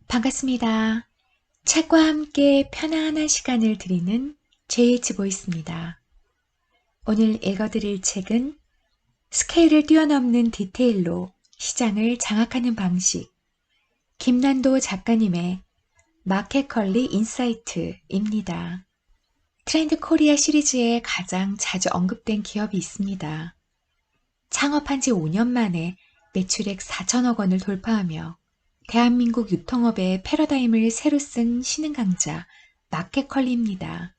반갑습니다. 책과 함께 편안한 시간을 드리는 JH보이스입니다. 오늘 읽어드릴 책은 스케일을 뛰어넘는 디테일로 시장을 장악하는 방식, 김난도 작가님의 마켓컬리 인사이트입니다. 트렌드 코리아 시리즈에 가장 자주 언급된 기업이 있습니다. 창업한 지 5년 만에 매출액 4천억 원을 돌파하며 대한민국 유통업의 패러다임을 새로 쓴 신흥 강자 마켓컬리입니다.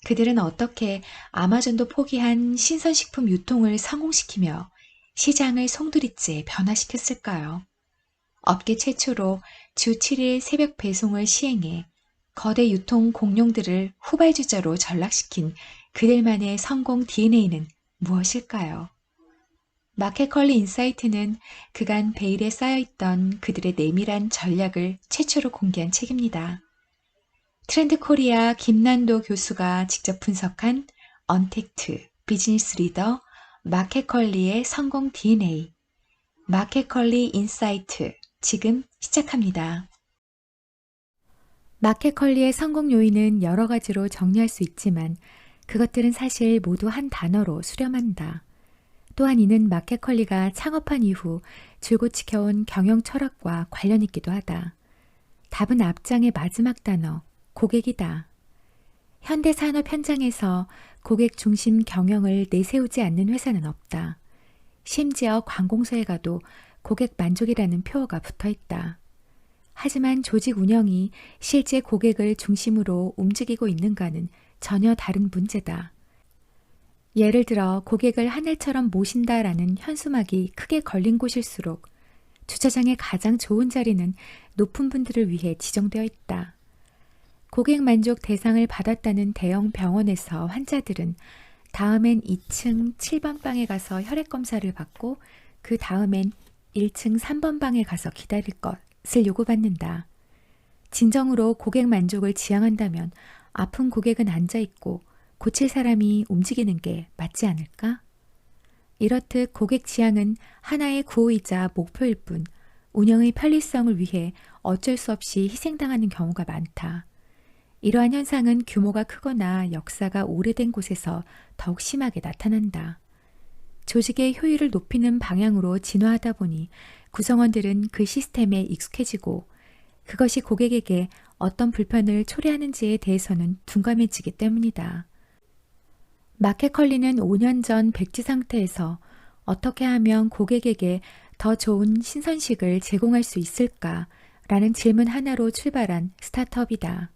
그들은 어떻게 아마존도 포기한 신선식품 유통을 성공시키며 시장을 송두리째 변화시켰을까요? 업계 최초로 주 7일 새벽 배송을 시행해 거대 유통 공룡들을 후발주자로 전락시킨 그들만의 성공 DNA는 무엇일까요? 마켓컬리 인사이트는 그간 베일에 쌓여있던 그들의 내밀한 전략을 최초로 공개한 책입니다. 트렌드 코리아 김난도 교수가 직접 분석한 언택트 비즈니스 리더 마켓컬리의 성공 DNA, 마켓컬리 인사이트, 지금 시작합니다. 마켓컬리의 성공 요인은 여러 가지로 정리할 수 있지만 그것들은 사실 모두 한 단어로 수렴한다. 또한 이는 마켓컬리가 창업한 이후 줄곧 지켜온 경영 철학과 관련 있기도 하다. 답은 앞장의 마지막 단어, 고객이다. 현대산업 현장에서 고객 중심 경영을 내세우지 않는 회사는 없다. 심지어 관공서에 가도 고객 만족이라는 표어가 붙어 있다. 하지만 조직 운영이 실제 고객을 중심으로 움직이고 있는가는 전혀 다른 문제다. 예를 들어 고객을 하늘처럼 모신다라는 현수막이 크게 걸린 곳일수록 주차장의 가장 좋은 자리는 높은 분들을 위해 지정되어 있다. 고객 만족 대상을 받았다는 대형 병원에서 환자들은 다음엔 2층 7번 방에 가서 혈액 검사를 받고 그 다음엔 1층 3번 방에 가서 기다릴 것을 요구받는다. 진정으로 고객 만족을 지향한다면 아픈 고객은 앉아있고 고칠 사람이 움직이는 게 맞지 않을까? 이렇듯 고객 지향은 하나의 구호이자 목표일 뿐 운영의 편리성을 위해 어쩔 수 없이 희생당하는 경우가 많다. 이러한 현상은 규모가 크거나 역사가 오래된 곳에서 더욱 심하게 나타난다. 조직의 효율을 높이는 방향으로 진화하다 보니 구성원들은 그 시스템에 익숙해지고 그것이 고객에게 어떤 불편을 초래하는지에 대해서는 둔감해지기 때문이다. 마켓컬리는 5년 전 백지 상태에서 어떻게 하면 고객에게 더 좋은 신선식을 제공할 수 있을까라는 질문 하나로 출발한 스타트업이다.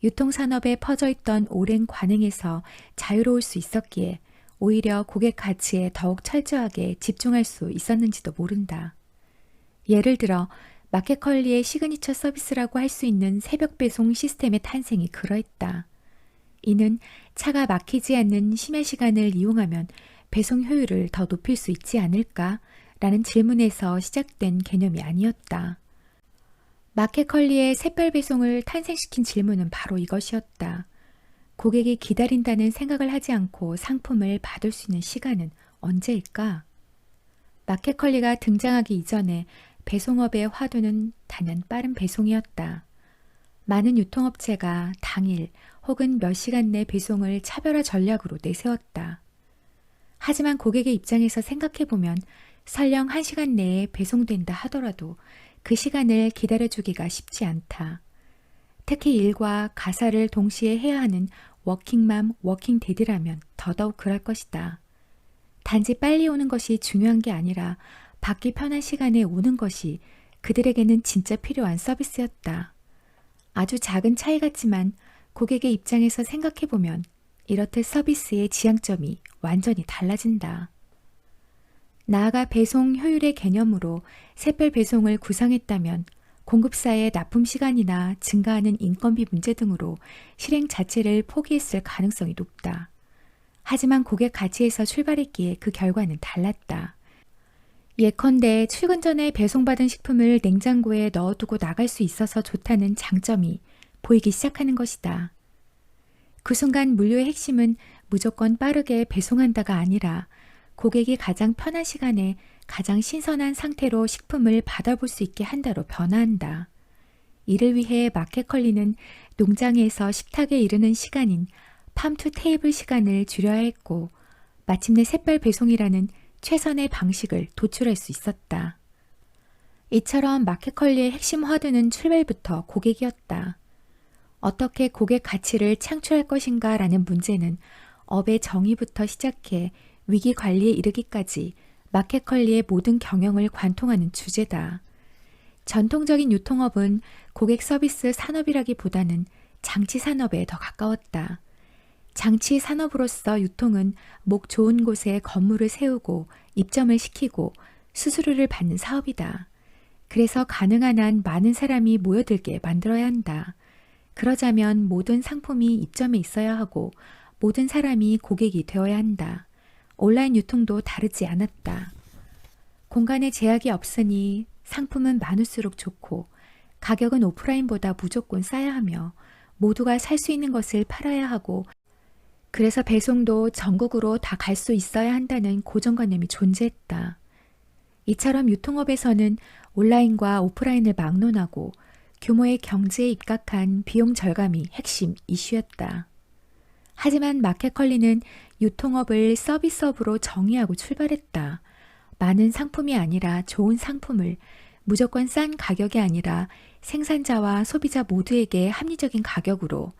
유통산업에 퍼져있던 오랜 관행에서 자유로울 수 있었기에 오히려 고객 가치에 더욱 철저하게 집중할 수 있었는지도 모른다. 예를 들어 마켓컬리의 시그니처 서비스라고 할 수 있는 새벽 배송 시스템의 탄생이 그러했다. 이는 차가 막히지 않는 심야 시간을 이용하면 배송 효율을 더 높일 수 있지 않을까? 라는 질문에서 시작된 개념이 아니었다. 마켓컬리의 샛별 배송을 탄생시킨 질문은 바로 이것이었다. 고객이 기다린다는 생각을 하지 않고 상품을 받을 수 있는 시간은 언제일까? 마켓컬리가 등장하기 이전에 배송업의 화두는 단연 빠른 배송이었다. 많은 유통업체가 당일 혹은 몇 시간 내 배송을 차별화 전략으로 내세웠다. 하지만 고객의 입장에서 생각해보면 설령 1시간 내에 배송된다 하더라도 그 시간을 기다려주기가 쉽지 않다. 특히 일과 가사를 동시에 해야 하는 워킹맘, 워킹데드라면 더더욱 그럴 것이다. 단지 빨리 오는 것이 중요한 게 아니라 받기 편한 시간에 오는 것이 그들에게는 진짜 필요한 서비스였다. 아주 작은 차이 같지만 고객의 입장에서 생각해보면 이렇듯 서비스의 지향점이 완전히 달라진다. 나아가 배송 효율의 개념으로 샛별 배송을 구상했다면 공급사의 납품 시간이나 증가하는 인건비 문제 등으로 실행 자체를 포기했을 가능성이 높다. 하지만 고객 가치에서 출발했기에 그 결과는 달랐다. 예컨대 출근 전에 배송받은 식품을 냉장고에 넣어두고 나갈 수 있어서 좋다는 장점이 보이기 시작하는 것이다. 그 순간 물류의 핵심은 무조건 빠르게 배송한다가 아니라 고객이 가장 편한 시간에 가장 신선한 상태로 식품을 받아볼 수 있게 한다로 변화한다. 이를 위해 마켓컬리는 농장에서 식탁에 이르는 시간인 팜투 테이블 시간을 줄여야 했고 마침내 샛별 배송이라는 최선의 방식을 도출할 수 있었다. 이처럼 마켓컬리의 핵심 화두는 출발부터 고객이었다. 어떻게 고객 가치를 창출할 것인가 라는 문제는 업의 정의부터 시작해 위기 관리에 이르기까지 마켓컬리의 모든 경영을 관통하는 주제다. 전통적인 유통업은 고객 서비스 산업이라기보다는 장치 산업에 더 가까웠다. 장치 산업으로서 유통은 목 좋은 곳에 건물을 세우고 입점을 시키고 수수료를 받는 사업이다. 그래서 가능한 한 많은 사람이 모여들게 만들어야 한다. 그러자면 모든 상품이 입점에 있어야 하고 모든 사람이 고객이 되어야 한다. 온라인 유통도 다르지 않았다. 공간에 제약이 없으니 상품은 많을수록 좋고 가격은 오프라인보다 무조건 싸야 하며 모두가 살 수 있는 것을 팔아야 하고 그래서 배송도 전국으로 다 갈 수 있어야 한다는 고정관념이 존재했다. 이처럼 유통업에서는 온라인과 오프라인을 막론하고 규모의 경제에 입각한 비용 절감이 핵심 이슈였다. 하지만 마켓컬리는 유통업을 서비스업으로 정의하고 출발했다. 많은 상품이 아니라 좋은 상품을 무조건 싼 가격이 아니라 생산자와 소비자 모두에게 합리적인 가격으로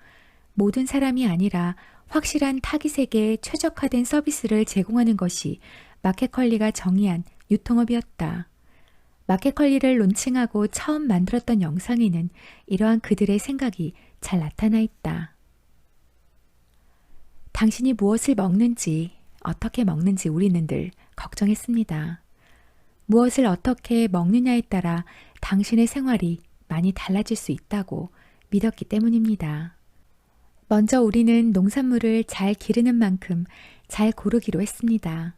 모든 사람이 아니라 확실한 타깃에게 최적화된 서비스를 제공하는 것이 마켓컬리가 정의한 유통업이었다. 마켓컬리를 론칭하고 처음 만들었던 영상에는 이러한 그들의 생각이 잘 나타나 있다. 당신이 무엇을 먹는지, 어떻게 먹는지 우리는 늘 걱정했습니다. 무엇을 어떻게 먹느냐에 따라 당신의 생활이 많이 달라질 수 있다고 믿었기 때문입니다. 먼저 우리는 농산물을 잘 기르는 만큼 잘 고르기로 했습니다.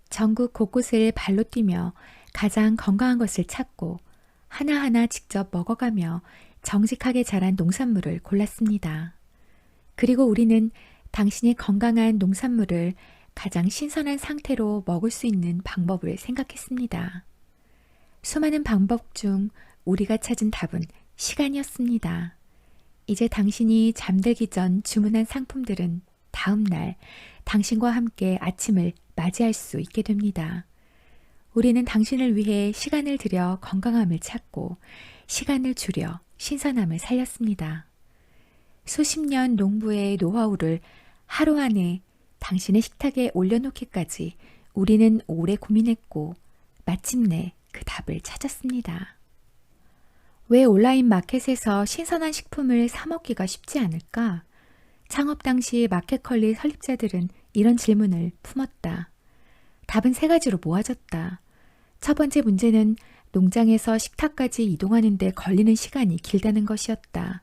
전국 곳곳을 발로 뛰며 가장 건강한 것을 찾고 하나하나 직접 먹어가며 정직하게 자란 농산물을 골랐습니다. 그리고 우리는 당신이 건강한 농산물을 가장 신선한 상태로 먹을 수 있는 방법을 생각했습니다. 수많은 방법 중 우리가 찾은 답은 시간이었습니다. 이제 당신이 잠들기 전 주문한 상품들은 다음 날 당신과 함께 아침을 맞이할 수 있게 됩니다. 우리는 당신을 위해 시간을 들여 건강함을 찾고 시간을 줄여 신선함을 살렸습니다. 수십 년 농부의 노하우를 하루 안에 당신의 식탁에 올려놓기까지 우리는 오래 고민했고 마침내 그 답을 찾았습니다. 왜 온라인 마켓에서 신선한 식품을 사 먹기가 쉽지 않을까? 창업 당시 마켓컬리 설립자들은 이런 질문을 품었다. 답은 세 가지로 모아졌다. 첫 번째 문제는 농장에서 식탁까지 이동하는 데 걸리는 시간이 길다는 것이었다.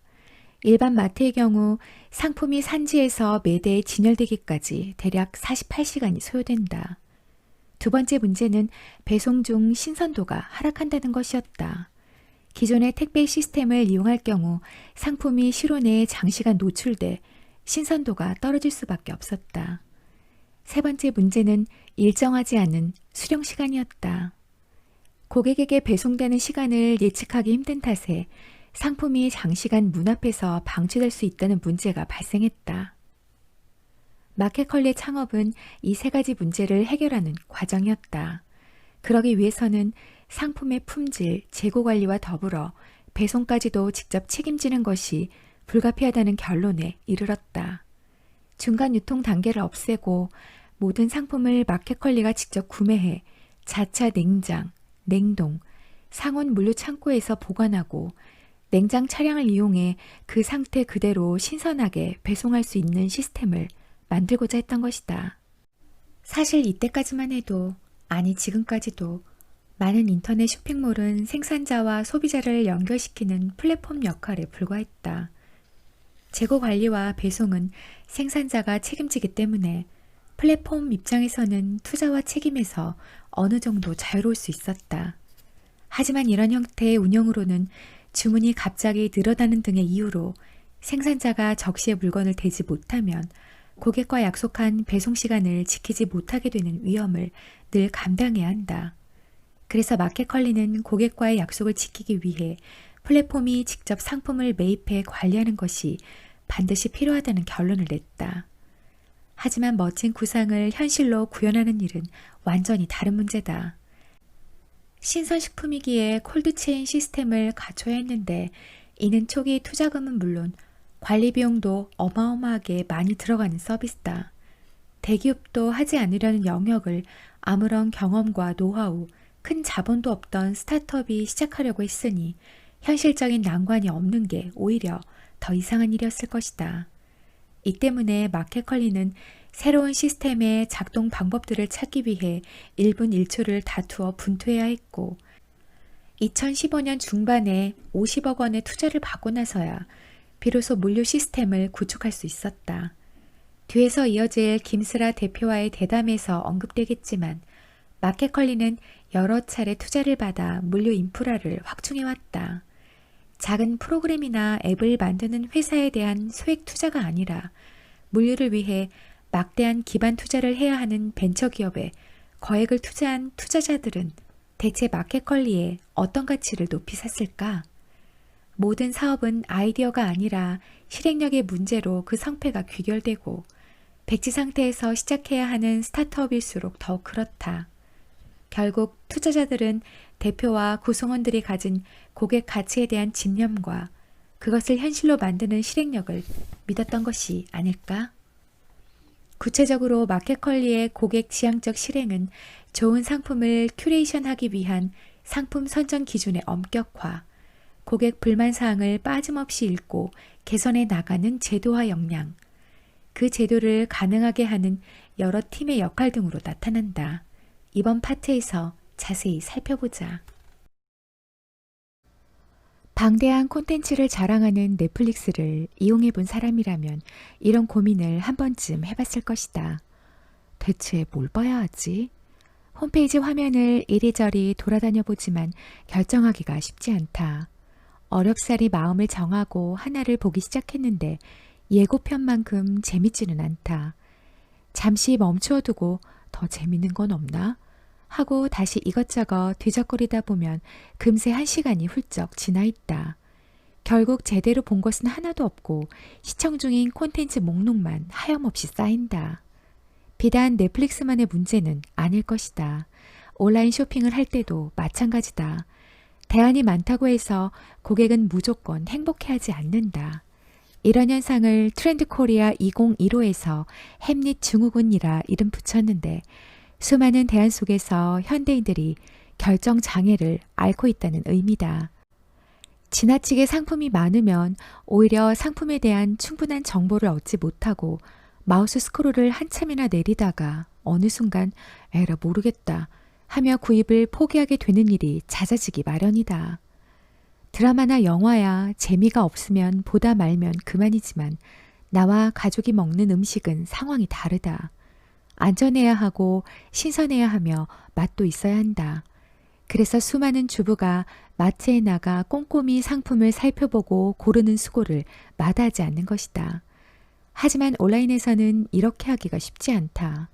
일반 마트의 경우 상품이 산지에서 매대에 진열되기까지 대략 48시간이 소요된다. 두 번째 문제는 배송 중 신선도가 하락한다는 것이었다. 기존의 택배 시스템을 이용할 경우 상품이 실온에 장시간 노출돼 신선도가 떨어질 수밖에 없었다. 세 번째 문제는 일정하지 않은 수령 시간이었다. 고객에게 배송되는 시간을 예측하기 힘든 탓에 상품이 장시간 문 앞에서 방치될 수 있다는 문제가 발생했다. 마켓컬리의 창업은 이 세 가지 문제를 해결하는 과정이었다. 그러기 위해서는 상품의 품질, 재고 관리와 더불어 배송까지도 직접 책임지는 것이 불가피하다는 결론에 이르렀다. 중간 유통 단계를 없애고 모든 상품을 마켓컬리가 직접 구매해 자차 냉장, 냉동, 상온 물류 창고에서 보관하고 냉장 차량을 이용해 그 상태 그대로 신선하게 배송할 수 있는 시스템을 만들고자 했던 것이다. 사실 이때까지만 해도, 아니 지금까지도 많은 인터넷 쇼핑몰은 생산자와 소비자를 연결시키는 플랫폼 역할에 불과했다. 재고 관리와 배송은 생산자가 책임지기 때문에 플랫폼 입장에서는 투자와 책임에서 어느 정도 자유로울 수 있었다. 하지만 이런 형태의 운영으로는 주문이 갑자기 늘어나는 등의 이유로 생산자가 적시에 물건을 대지 못하면 고객과 약속한 배송 시간을 지키지 못하게 되는 위험을 늘 감당해야 한다. 그래서 마켓컬리는 고객과의 약속을 지키기 위해 플랫폼이 직접 상품을 매입해 관리하는 것이 반드시 필요하다는 결론을 냈다. 하지만 멋진 구상을 현실로 구현하는 일은 완전히 다른 문제다. 신선식품이기에 콜드체인 시스템을 갖춰야 했는데 이는 초기 투자금은 물론 관리 비용도 어마어마하게 많이 들어가는 서비스다. 대기업도 하지 않으려는 영역을 아무런 경험과 노하우, 큰 자본도 없던 스타트업이 시작하려고 했으니 현실적인 난관이 없는 게 오히려 더 이상한 일이었을 것이다. 이 때문에 마켓컬리는 새로운 시스템의 작동 방법들을 찾기 위해 1분 1초를 다투어 분투해야 했고 2015년 중반에 50억 원의 투자를 받고 나서야 비로소 물류 시스템을 구축할 수 있었다. 뒤에서 이어질 김스라 대표와의 대담에서 언급되겠지만 마켓컬리는 여러 차례 투자를 받아 물류 인프라를 확충해왔다. 작은 프로그램이나 앱을 만드는 회사에 대한 소액 투자가 아니라 물류를 위해 막대한 기반 투자를 해야 하는 벤처기업에 거액을 투자한 투자자들은 대체 마켓컬리에 어떤 가치를 높이 샀을까? 모든 사업은 아이디어가 아니라 실행력의 문제로 그 성패가 귀결되고 백지 상태에서 시작해야 하는 스타트업일수록 더욱 그렇다. 결국 투자자들은 대표와 구성원들이 가진 고객 가치에 대한 집념과 그것을 현실로 만드는 실행력을 믿었던 것이 아닐까? 구체적으로 마켓컬리의 고객 지향적 실행은 좋은 상품을 큐레이션하기 위한 상품 선정 기준의 엄격화, 고객 불만 사항을 빠짐없이 읽고 개선해 나가는 제도화 역량, 그 제도를 가능하게 하는 여러 팀의 역할 등으로 나타난다. 이번 파트에서 자세히 살펴보자. 방대한 콘텐츠를 자랑하는 넷플릭스를 이용해 본 사람이라면 이런 고민을 한 번쯤 해봤을 것이다. 대체 뭘 봐야 하지? 홈페이지 화면을 이리저리 돌아다녀 보지만 결정하기가 쉽지 않다. 어렵사리 마음을 정하고 하나를 보기 시작했는데 예고편만큼 재밌지는 않다. 잠시 멈추어 두고 더 재밌는 건 없나? 하고 다시 이것저것 뒤적거리다 보면 금세 1시간이 훌쩍 지나 있다. 결국 제대로 본 것은 하나도 없고 시청 중인 콘텐츠 목록만 하염없이 쌓인다. 비단 넷플릭스만의 문제는 아닐 것이다. 온라인 쇼핑을 할 때도 마찬가지다. 대안이 많다고 해서 고객은 무조건 행복해하지 않는다. 이런 현상을 트렌드 코리아 2015에서 햄릿 증후군이라 이름 붙였는데 수많은 대안 속에서 현대인들이 결정 장애를 앓고 있다는 의미다. 지나치게 상품이 많으면 오히려 상품에 대한 충분한 정보를 얻지 못하고 마우스 스크롤을 한참이나 내리다가 어느 순간 에라 모르겠다 하며 구입을 포기하게 되는 일이 잦아지기 마련이다. 드라마나 영화야 재미가 없으면 보다 말면 그만이지만 나와 가족이 먹는 음식은 상황이 다르다. 안전해야 하고 신선해야 하며 맛도 있어야 한다. 그래서 수많은 주부가 마트에 나가 꼼꼼히 상품을 살펴보고 고르는 수고를 마다하지 않는 것이다. 하지만 온라인에서는 이렇게 하기가 쉽지 않다.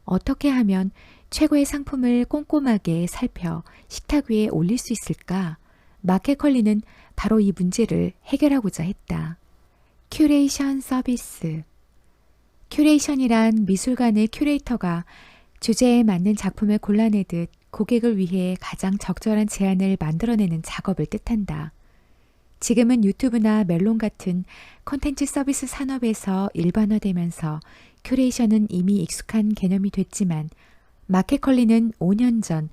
어떻게 하면 최고의 상품을 꼼꼼하게 살펴 식탁 위에 올릴 수 있을까? 마켓컬리는 바로 이 문제를 해결하고자 했다. 큐레이션 서비스. 큐레이션이란 미술관의 큐레이터가 주제에 맞는 작품을 골라내듯 고객을 위해 가장 적절한 제안을 만들어내는 작업을 뜻한다. 지금은 유튜브나 멜론 같은 콘텐츠 서비스 산업에서 일반화되면서 큐레이션은 이미 익숙한 개념이 됐지만 마켓컬리는 5년 전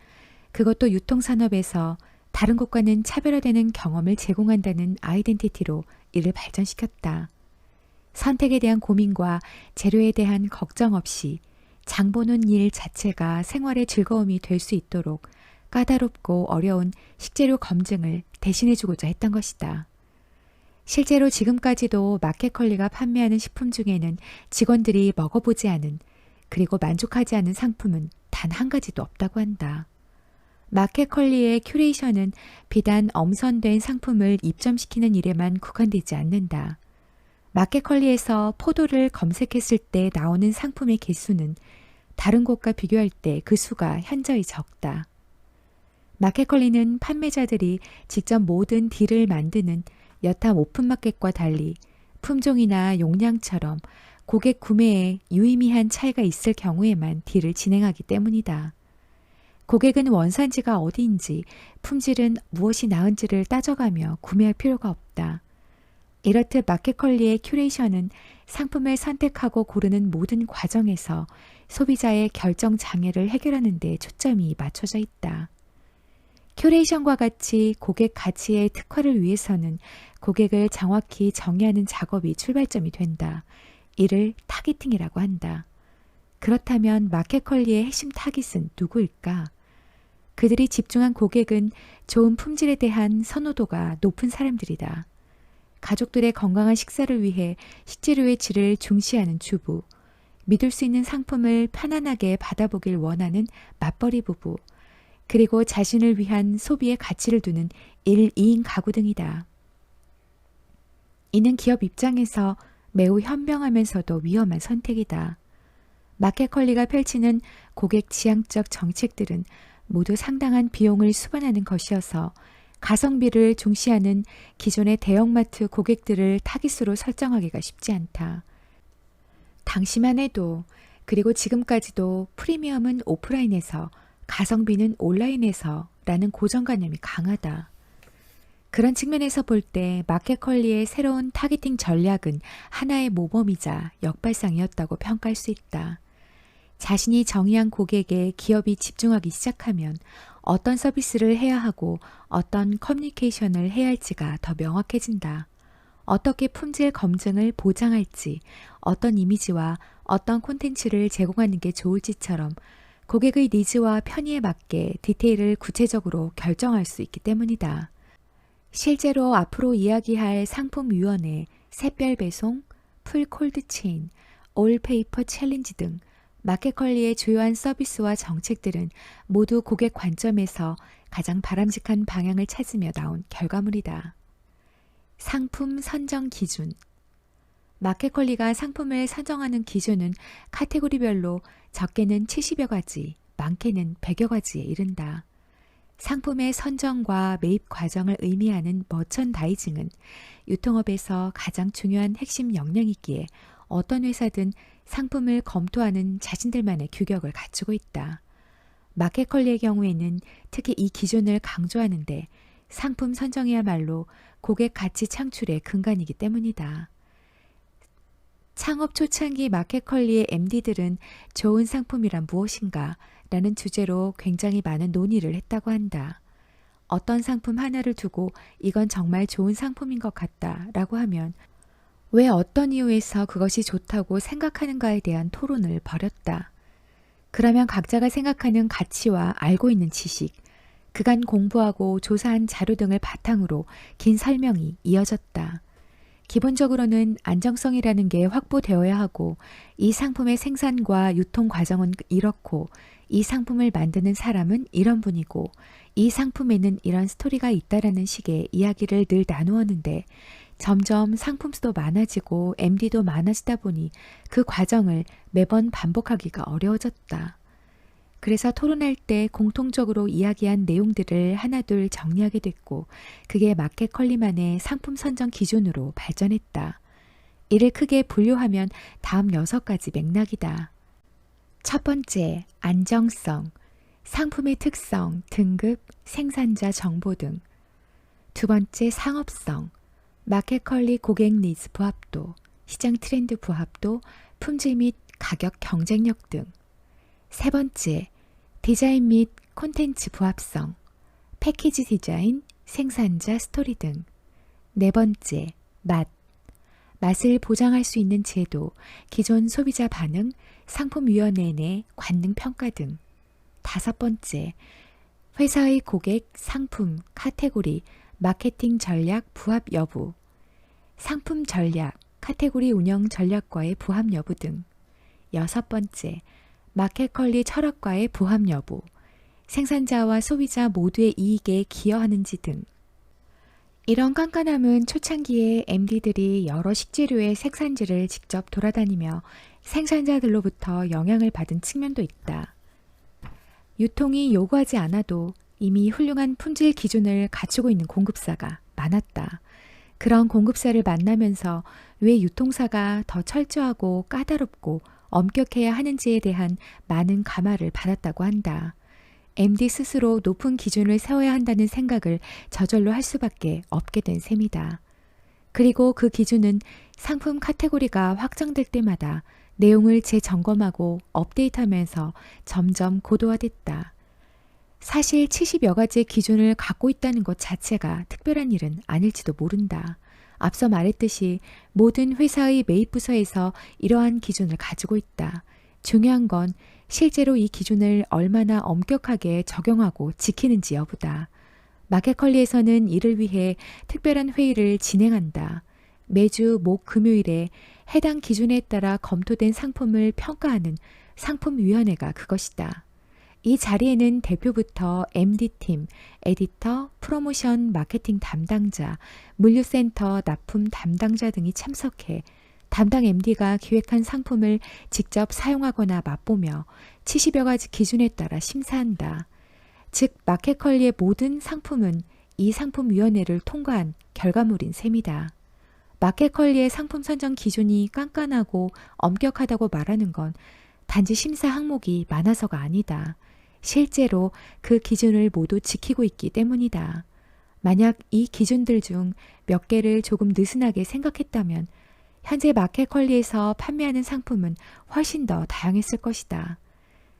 그것도 유통산업에서 다른 곳과는 차별화되는 경험을 제공한다는 아이덴티티로 이를 발전시켰다. 선택에 대한 고민과 재료에 대한 걱정 없이 장 보는 일 자체가 생활의 즐거움이 될 수 있도록 까다롭고 어려운 식재료 검증을 대신해주고자 했던 것이다. 실제로 지금까지도 마켓컬리가 판매하는 식품 중에는 직원들이 먹어보지 않은 그리고 만족하지 않은 상품은 단 한 가지도 없다고 한다. 마켓컬리의 큐레이션은 비단 엄선된 상품을 입점시키는 일에만 국한되지 않는다. 마켓컬리에서 포도를 검색했을 때 나오는 상품의 개수는 다른 곳과 비교할 때 그 수가 현저히 적다. 마켓컬리는 판매자들이 직접 모든 딜을 만드는 여타 오픈마켓과 달리 품종이나 용량처럼 고객 구매에 유의미한 차이가 있을 경우에만 딜을 진행하기 때문이다. 고객은 원산지가 어디인지, 품질은 무엇이 나은지를 따져가며 구매할 필요가 없다. 이렇듯 마켓컬리의 큐레이션은 상품을 선택하고 고르는 모든 과정에서 소비자의 결정 장애를 해결하는 데 초점이 맞춰져 있다. 큐레이션과 같이 고객 가치의 특화를 위해서는 고객을 정확히 정의하는 작업이 출발점이 된다. 이를 타깃팅이라고 한다. 그렇다면 마켓컬리의 핵심 타깃은 누구일까? 그들이 집중한 고객은 좋은 품질에 대한 선호도가 높은 사람들이다. 가족들의 건강한 식사를 위해 식재료의 질을 중시하는 주부, 믿을 수 있는 상품을 편안하게 받아보길 원하는 맞벌이 부부, 그리고 자신을 위한 소비의 가치를 두는 1, 2인 가구 등이다. 이는 기업 입장에서 매우 현명하면서도 위험한 선택이다. 마켓컬리가 펼치는 고객 지향적 정책들은 모두 상당한 비용을 수반하는 것이어서 가성비를 중시하는 기존의 대형마트 고객들을 타깃으로 설정하기가 쉽지 않다. 당시만 해도, 그리고 지금까지도 프리미엄은 오프라인에서, 가성비는 온라인에서 라는 고정관념이 강하다. 그런 측면에서 볼 때 마켓컬리의 새로운 타겟팅 전략은 하나의 모범이자 역발상이었다고 평가할 수 있다. 자신이 정의한 고객에 기업이 집중하기 시작하면 어떤 서비스를 해야 하고 어떤 커뮤니케이션을 해야 할지가 더 명확해진다. 어떻게 품질 검증을 보장할지, 어떤 이미지와 어떤 콘텐츠를 제공하는 게 좋을지처럼 고객의 니즈와 편의에 맞게 디테일을 구체적으로 결정할 수 있기 때문이다. 실제로 앞으로 이야기할 상품위원회, 샛별 배송, 풀 콜드체인, 올페이퍼 챌린지 등 마켓컬리의 주요한 서비스와 정책들은 모두 고객 관점에서 가장 바람직한 방향을 찾으며 나온 결과물이다. 상품 선정 기준. 마켓컬리가 상품을 선정하는 기준은 카테고리별로 적게는 70여 가지, 많게는 100여 가지에 이른다. 상품의 선정과 매입 과정을 의미하는 머천다이징은 유통업에서 가장 중요한 핵심 역량이기에 어떤 회사든 상품을 검토하는 자신들만의 규격을 갖추고 있다. 마켓컬리의 경우에는 특히 이 기준을 강조하는데 상품 선정이야말로 고객 가치 창출의 근간이기 때문이다. 창업 초창기 마켓컬리의 MD들은 좋은 상품이란 무엇인가 라는 주제로 굉장히 많은 논의를 했다고 한다. 어떤 상품 하나를 두고 이건 정말 좋은 상품인 것 같다 라고 하면 왜 어떤 이유에서 그것이 좋다고 생각하는가에 대한 토론을 벌였다. 그러면 각자가 생각하는 가치와 알고 있는 지식, 그간 공부하고 조사한 자료 등을 바탕으로 긴 설명이 이어졌다. 기본적으로는 안정성이라는 게 확보되어야 하고 이 상품의 생산과 유통 과정은 이렇고 이 상품을 만드는 사람은 이런 분이고 이 상품에는 이런 스토리가 있다라는 식의 이야기를 늘 나누었는데 점점 상품 수도 많아지고 MD도 많아지다 보니 그 과정을 매번 반복하기가 어려워졌다. 그래서 토론할 때 공통적으로 이야기한 내용들을 하나둘 정리하게 됐고 그게 마켓컬리만의 상품 선정 기준으로 발전했다. 이를 크게 분류하면 다음 6가지 맥락이다. 첫 번째, 안정성, 상품의 특성, 등급, 생산자 정보 등. 두 번째, 상업성, 마켓컬리 고객 니즈 부합도, 시장 트렌드 부합도, 품질 및 가격 경쟁력 등. 세 번째, 디자인 및 콘텐츠 부합성, 패키지 디자인, 생산자 스토리 등. 네 번째, 맛을 보장할 수 있는 제도, 기존 소비자 반응, 상품위원회 내 관능 평가 등. 다섯 번째, 회사의 고객, 상품, 카테고리, 마케팅 전략 부합 여부, 상품 전략, 카테고리 운영 전략과의 부합 여부 등. 여섯 번째, 마켓컬리 철학과의 부합 여부, 생산자와 소비자 모두의 이익에 기여하는지 등. 이런 깐깐함은 초창기에 MD들이 여러 식재료의 생산지를 직접 돌아다니며 생산자들로부터 영향을 받은 측면도 있다. 유통이 요구하지 않아도 이미 훌륭한 품질 기준을 갖추고 있는 공급사가 많았다. 그런 공급사를 만나면서 왜 유통사가 더 철저하고 까다롭고 엄격해야 하는지에 대한 많은 감화를 받았다고 한다. MD 스스로 높은 기준을 세워야 한다는 생각을 저절로 할 수밖에 없게 된 셈이다. 그리고 그 기준은 상품 카테고리가 확장될 때마다 내용을 재점검하고 업데이트하면서 점점 고도화됐다. 사실 70여 가지의 기준을 갖고 있다는 것 자체가 특별한 일은 아닐지도 모른다. 앞서 말했듯이 모든 회사의 매입 부서에서 이러한 기준을 가지고 있다. 중요한 건 실제로 이 기준을 얼마나 엄격하게 적용하고 지키는지 여부다. 마켓컬리에서는 이를 위해 특별한 회의를 진행한다. 매주 목 금요일에 해당 기준에 따라 검토된 상품을 평가하는 상품위원회가 그것이다. 이 자리에는 대표부터 MD팀, 에디터, 프로모션 마케팅 담당자, 물류센터 납품 담당자 등이 참석해 담당 MD가 기획한 상품을 직접 사용하거나 맛보며 70여 가지 기준에 따라 심사한다. 즉 마켓컬리의 모든 상품은 이 상품위원회를 통과한 결과물인 셈이다. 마켓컬리의 상품 선정 기준이 깐깐하고 엄격하다고 말하는 건 단지 심사 항목이 많아서가 아니다. 실제로 그 기준을 모두 지키고 있기 때문이다. 만약 이 기준들 중 몇 개를 조금 느슨하게 생각했다면 현재 마켓컬리에서 판매하는 상품은 훨씬 더 다양했을 것이다.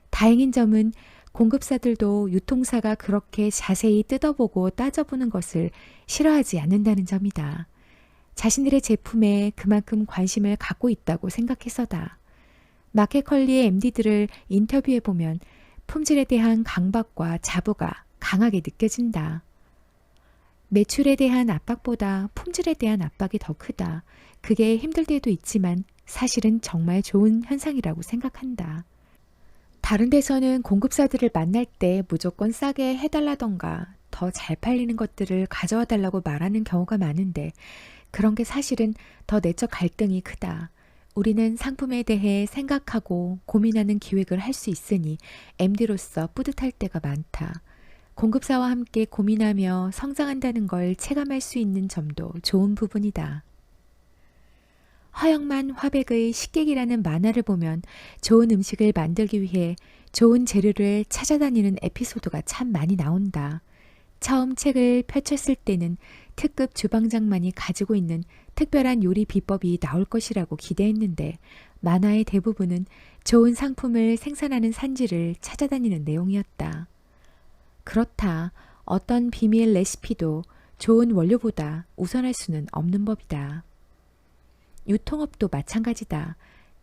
다행인 점은 공급사들도 유통사가 그렇게 자세히 뜯어보고 따져보는 것을 싫어하지 않는다는 점이다. 자신들의 제품에 그만큼 관심을 갖고 있다고 생각해서다. 마켓컬리의 MD들을 인터뷰해보면 품질에 대한 강박과 자부가 강하게 느껴진다. 매출에 대한 압박보다 품질에 대한 압박이 더 크다. 그게 힘들 때도 있지만 사실은 정말 좋은 현상이라고 생각한다. 다른 데서는 공급사들을 만날 때 무조건 싸게 해달라던가 더 잘 팔리는 것들을 가져와 달라고 말하는 경우가 많은데 그런 게 사실은 더 내적 갈등이 크다. 우리는 상품에 대해 생각하고 고민하는 기획을 할 수 있으니 MD로서 뿌듯할 때가 많다. 공급사와 함께 고민하며 성장한다는 걸 체감할 수 있는 점도 좋은 부분이다. 허영만 화백의 식객이라는 만화를 보면 좋은 음식을 만들기 위해 좋은 재료를 찾아다니는 에피소드가 참 많이 나온다. 처음 책을 펼쳤을 때는 특급 주방장만이 가지고 있는 특별한 요리 비법이 나올 것이라고 기대했는데 만화의 대부분은 좋은 상품을 생산하는 산지를 찾아다니는 내용이었다. 그렇다. 어떤 비밀 레시피도 좋은 원료보다 우선할 수는 없는 법이다. 유통업도 마찬가지다.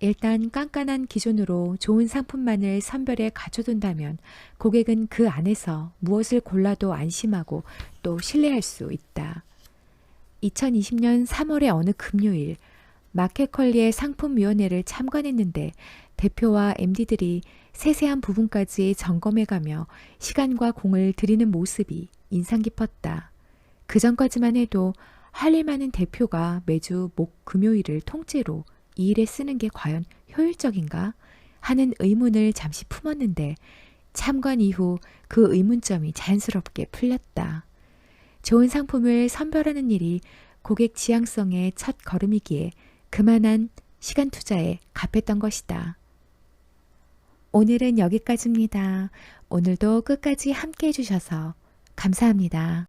일단 깐깐한 기준으로 좋은 상품만을 선별해 갖춰둔다면 고객은 그 안에서 무엇을 골라도 안심하고 또 신뢰할 수 있다. 2020년 3월의 어느 금요일 마켓컬리의 상품위원회를 참관했는데 대표와 MD들이 세세한 부분까지 점검해가며 시간과 공을 들이는 모습이 인상 깊었다. 그전까지만 해도 할 일 많은 대표가 매주 목 금요일을 통째로 이 일에 쓰는 게 과연 효율적인가 하는 의문을 잠시 품었는데 참관 이후 그 의문점이 자연스럽게 풀렸다. 좋은 상품을 선별하는 일이 고객 지향성의 첫 걸음이기에 그만한 시간 투자에 값했던 것이다. 오늘은 여기까지입니다. 오늘도 끝까지 함께 해주셔서 감사합니다.